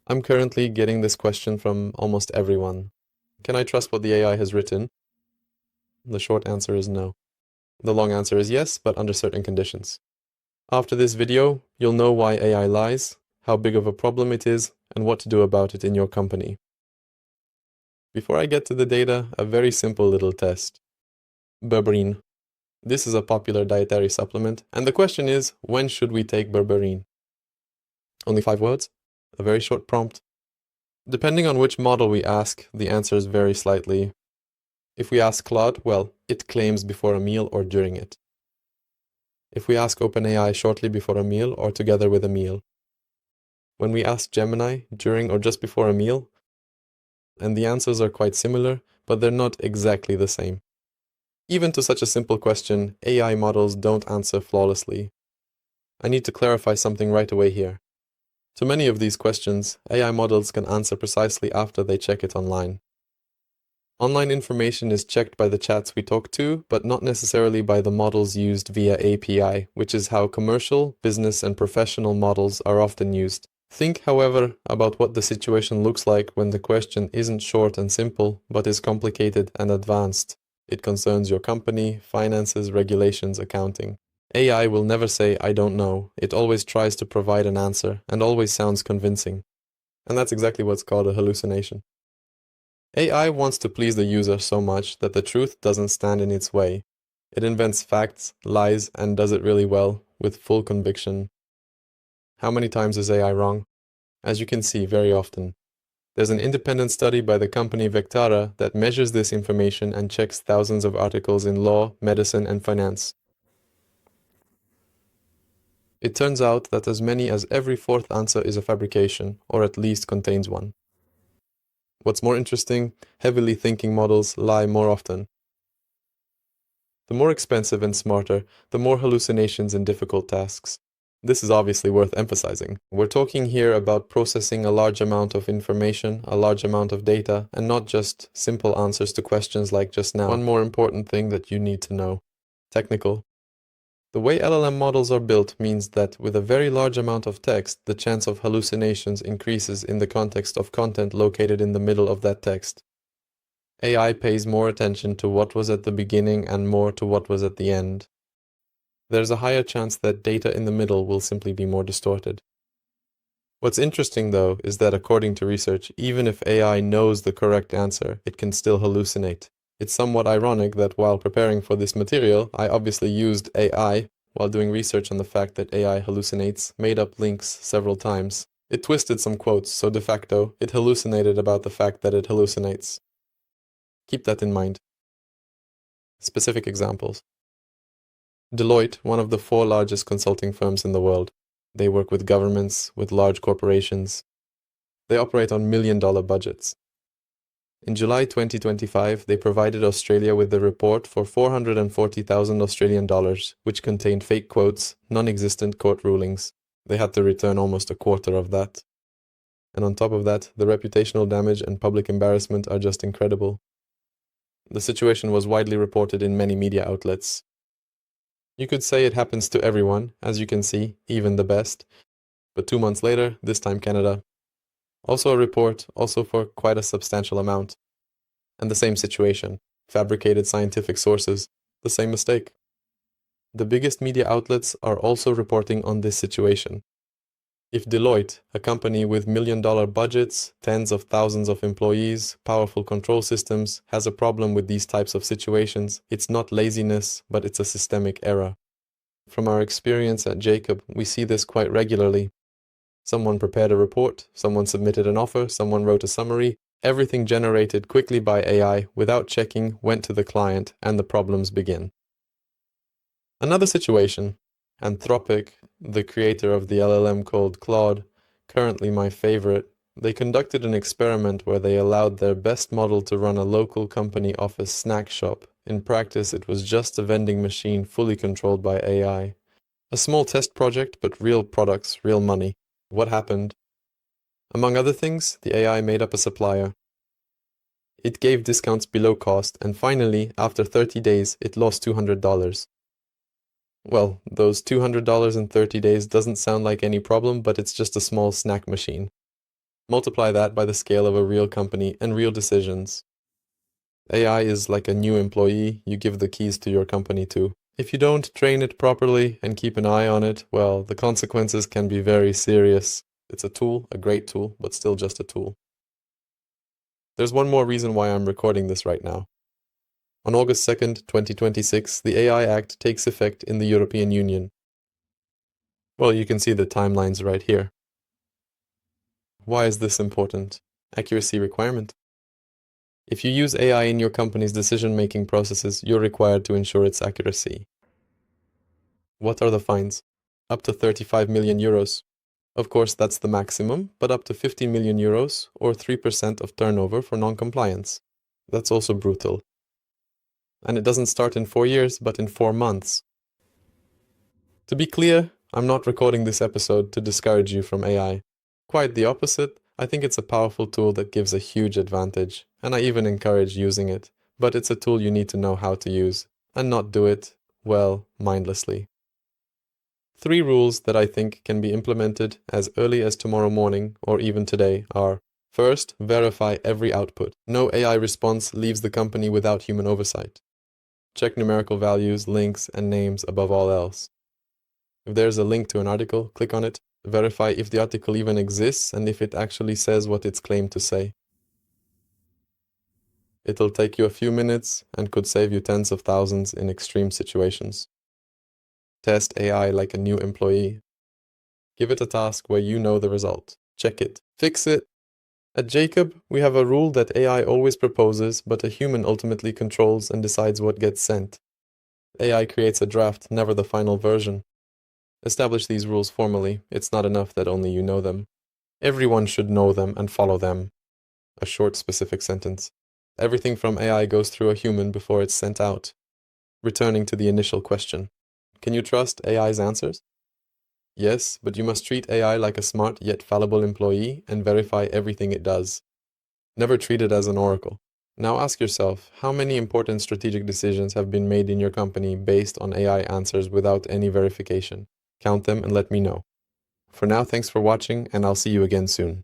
I'm currently getting this question from almost everyone. Can I trust what the AI has written? The short answer is no. The long answer is yes, but under certain conditions. After this video, you'll know why AI lies, how big of a problem it is, and what to do about it in your company. Before I get to the data, a very simple little test. Barberine. This is a popular dietary supplement, and the question is, when should we take berberine? Only 5 words, a very short prompt. Depending on which model we ask, the answers vary slightly. If we ask Claude, well, it claims before a meal or during it. If we ask OpenAI shortly before a meal or together with a meal. When we ask Gemini, during or just before a meal, and the answers are quite similar, but they're not exactly the same. Even to such a simple question, AI models don't answer flawlessly. I need to clarify something right away here. To many of these questions, AI models can answer precisely after they check it online. Online information is checked by the chats we talk to, but not necessarily by the models used via API, which is how commercial, business, and professional models are often used. Think, however, about what the situation looks like when the question isn't short and simple, but is complicated and advanced. It concerns your company, finances, regulations, accounting. AI will never say, I don't know. It always tries to provide an answer and always sounds convincing. And that's exactly what's called a hallucination. AI wants to please the user so much that the truth doesn't stand in its way. It invents facts, lies, and does it really well, with full conviction. How many times is AI wrong? As you can see, very often. There's an independent study by the company Vectara that measures this information and checks thousands of articles in law, medicine, and finance. It turns out that as many as every fourth answer is a fabrication, or at least contains one. What's more interesting, heavily thinking models lie more often. The more expensive and smarter, the more hallucinations and difficult tasks. This is obviously worth emphasizing. We're talking here about processing a large amount of information, a large amount of data, and not just simple answers to questions like just now. One more important thing that you need to know. Technical. The way LLM models are built means that with a very large amount of text, the chance of hallucinations increases in the context of content located in the middle of that text. AI pays more attention to what was at the beginning and more to what was at the end. There's a higher chance that data in the middle will simply be more distorted. What's interesting, though, is that according to research, even if AI knows the correct answer, it can still hallucinate. It's somewhat ironic that while preparing for this material, I obviously used AI while doing research on the fact that AI hallucinates, made up links several times. It twisted some quotes, so de facto, it hallucinated about the fact that it hallucinates. Keep that in mind. Specific examples. Deloitte, one of the 4 largest consulting firms in the world. They work with governments, with large corporations. They operate on million-dollar budgets. In July 2025, they provided Australia with the report for 440,000 Australian dollars, which contained fake quotes, non-existent court rulings. They had to return almost a quarter of that. And on top of that, the reputational damage and public embarrassment are just incredible. The situation was widely reported in many media outlets. You could say it happens to everyone, as you can see, even the best. But 2 months later, this time Canada. Also a report, also for quite a substantial amount. And the same situation, fabricated scientific sources, the same mistake. The biggest media outlets are also reporting on this situation. If Deloitte, a company with million-dollar budgets, tens of thousands of employees, powerful control systems, has a problem with these types of situations, it's not laziness, but it's a systemic error. From our experience at Jacob, we see this quite regularly. Someone prepared a report, someone submitted an offer, someone wrote a summary, everything generated quickly by AI without checking went to the client, and the problems begin. Another situation, Anthropic, the creator of the LLM called Claude, currently my favorite, they conducted an experiment where they allowed their best model to run a local company office snack shop. In practice, it was just a vending machine fully controlled by AI. A small test project, but real products, real money. What happened? Among other things, the AI made up a supplier. It gave discounts below cost, and finally, after 30 days, it lost $200. Well, those $200 in 30 days doesn't sound like any problem, but it's just a small snack machine. Multiply that by the scale of a real company and real decisions. AI is like a new employee you give the keys to your company to. If you don't train it properly and keep an eye on it, well, the consequences can be very serious. It's a tool, a great tool, but still just a tool. There's one more reason why I'm recording this right now. On August 2nd, 2026, the AI Act takes effect in the European Union. Well, you can see the timelines right here. Why is this important? Accuracy requirement. If you use AI in your company's decision-making processes, you're required to ensure its accuracy. What are the fines? Up to 35 million euros. Of course, that's the maximum, but up to 50 million euros or 3% of turnover for non-compliance. That's also brutal. And it doesn't start in 4 years, but in 4 months. To be clear, I'm not recording this episode to discourage you from AI. Quite the opposite. I think it's a powerful tool that gives a huge advantage, and I even encourage using it. But it's a tool you need to know how to use, and not do it, well, mindlessly. 3 rules that I think can be implemented as early as tomorrow morning or even today are: first, verify every output. No AI response leaves the company without human oversight. Check numerical values, links, and names above all else. If there's a link to an article, click on it. Verify if the article even exists and if it actually says what it's claimed to say. It'll take you a few minutes and could save you tens of thousands in extreme situations. Test AI like a new employee. Give it a task where you know the result. Check it. Fix it. At Jacob, we have a rule that AI always proposes, but a human ultimately controls and decides what gets sent. AI creates a draft, never the final version. Establish these rules formally. It's not enough that only you know them. Everyone should know them and follow them. A short, specific sentence. Everything from AI goes through a human before it's sent out. Returning to the initial question. Can you trust AI's answers? Yes, but you must treat AI like a smart yet fallible employee and verify everything it does. Never treat it as an oracle. Now ask yourself, how many important strategic decisions have been made in your company based on AI answers without any verification? Count them and let me know. For now, thanks for watching, and I'll see you again soon.